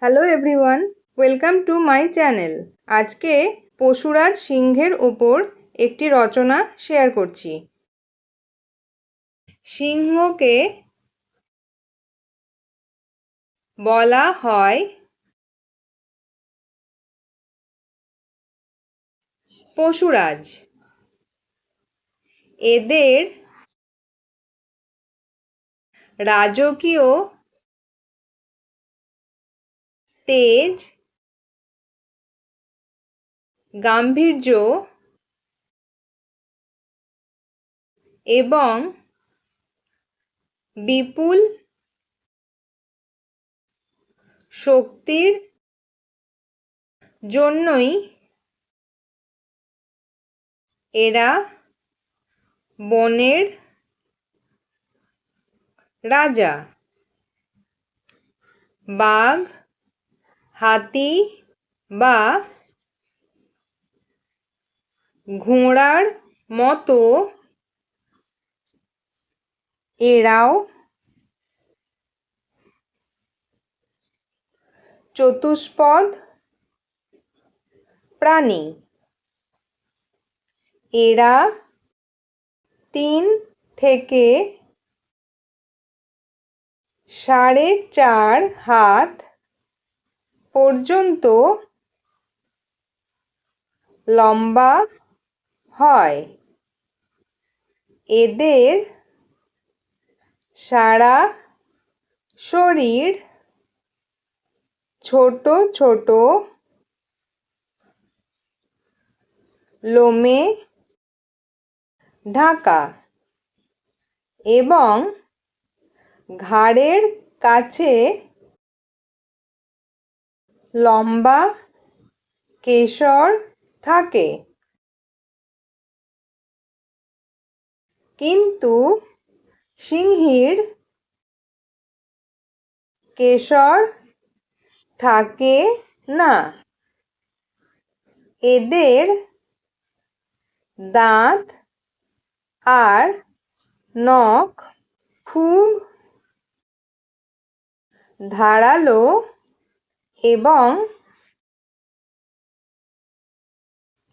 Hello everyone, welcome to my channel. আজকে পশুরাজ সিংহের ওপর একটি রচনা শেয়ার করছি। সিংহকে বলা হয় পশুরাজ। এদের রাজকীয় তেজ, গাম্ভীর্য এবং বিপুল শক্তির জন্যই এরা বনের রাজা। বাঘ, হাতি বা ঘোড়ার মতো এরাও চতুষ্পদ প্রাণী। এরা 3 থেকে 4.5 হাত পর্যন্ত লম্বা হয়। এদের সারা শরীর ছোট ছোট লোমে ঢাকা এবং ঘাড়ের কাছে লম্বা কেশর থাকে। কিন্তু সিংহীর কেশর থাকে না। এদের দাঁত আর নখ খুব ধারালো এবং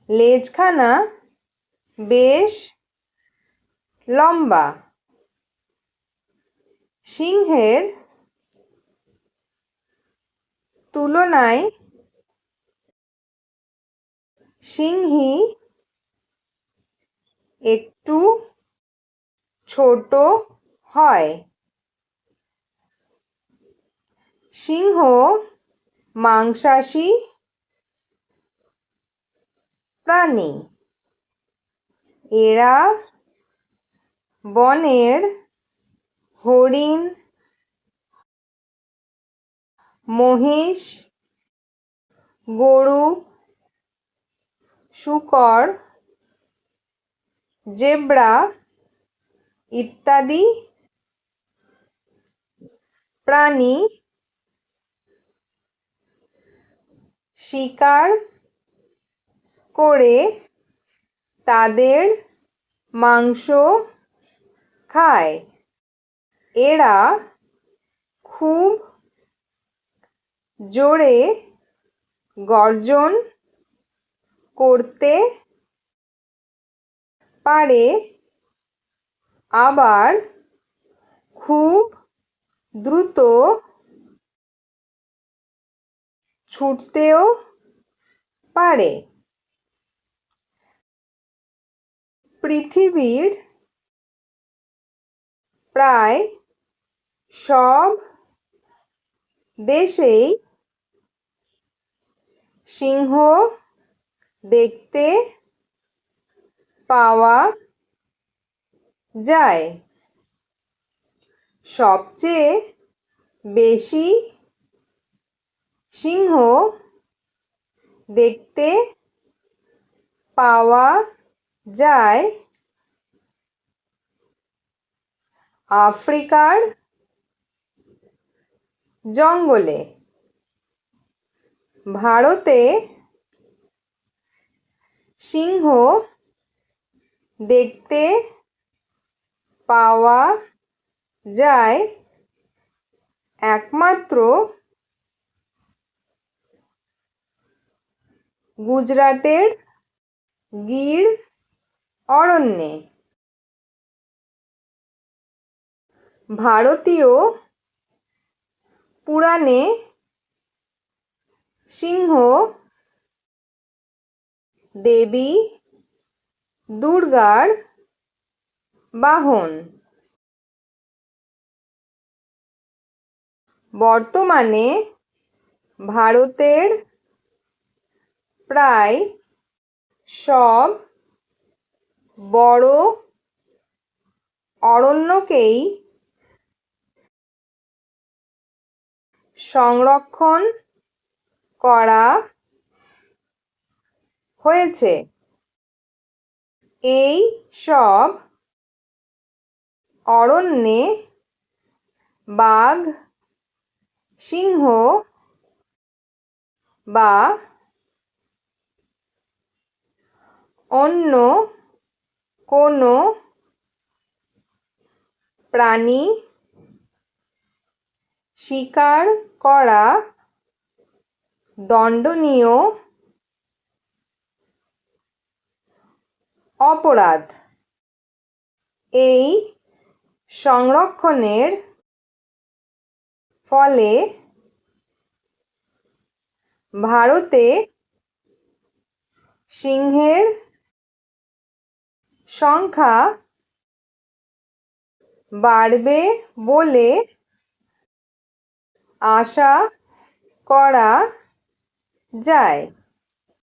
লেজখানা বেশ লম্বা। সিংহের তুলনায় সিংহী একটু ছোট হয়। সিংহ মাংসাশী প্রাণী। এরা বনের হরিণ, মহিষ, গরু, শূকর, জেব্রা ইত্যাদি প্রাণী শিকার করে তাদের মাংস খায়। এরা খুব জোরে গর্জন করতে পারে, আবার খুব দ্রুত ছুটতেও পারে। পৃথিবীর প্রায় সব দেশেই সিংহ দেখতে পাওয়া যায়। সবচেয়ে বেশি সিংহ দেখতে পাওয়া যায় আফ্রিকার জঙ্গলে। ভারতে সিংহ দেখতে পাওয়া যায় একমাত্র গুজরাটের গির অরণ্যে। ভারতীয় পুরাণে সিংহ দেবী দুর্গার বাহন। বর্তমানে ভারতের প্রায় সব বড় অরণ্যকেই সংরক্ষণ করা হয়েছে। এই সব অরণ্যে বাঘ, সিংহ বা অন্য কোনো প্রাণী শিকার করা দণ্ডনীয় অপরাধ। এই সংরক্ষণের ফলে ভারতে সিংহের সংখ্যা বাড়বে বলে আশা করা যায়।